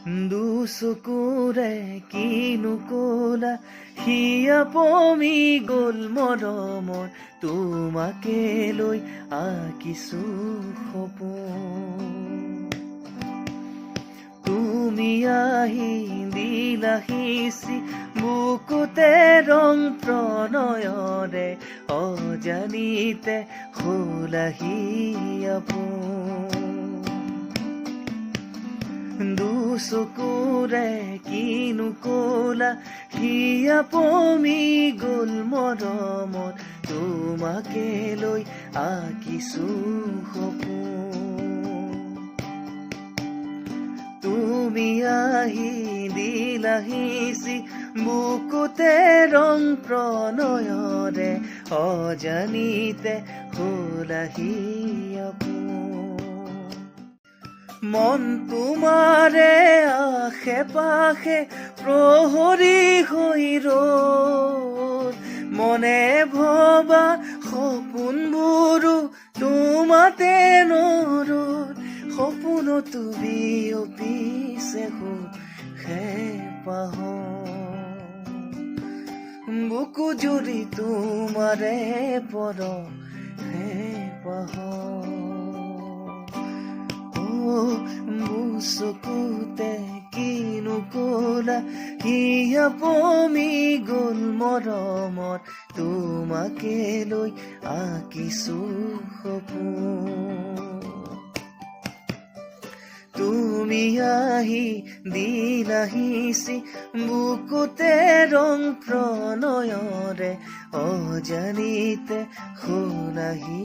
দুচকুৰে কিনো কলা হিয়া পমি গ'ল মৰমৰ তোমাকে লৈ আঁকিছো সপোন তুমি আহি দিলাহিচি বুকুতে ৰং প্ৰণয়ৰে অজানিতে হলাহি আপোন দুচকুৰে কিনো কলা হিয়া পমি গ'ল মৰমত তোমাকে লৈ আঁকিছো সপোন তুমি আহি দিলাহিচি বুকুতে ৰং প্ৰণয়ৰে অজানিতে হলাহি আপোন মন তোমাৰে আশে পাশে প্ৰহৰী হৈ ৰ'ল মনে ভবা সপোনবোৰো তোমাতে নৰল সপোনতো বিয়পিছে সুখে পাহৰ বুকু জুৰি তোমাৰে পৰ হে পাহৰ চকুতে কিনো কলা হিয়া পমি গ'ল মৰমত তোমাকে লৈ আঁকিছো সপোন তুমি আহি দিলাহিচি বুকুতে ৰং প্ৰণয়ৰে অজানিতে হলাহি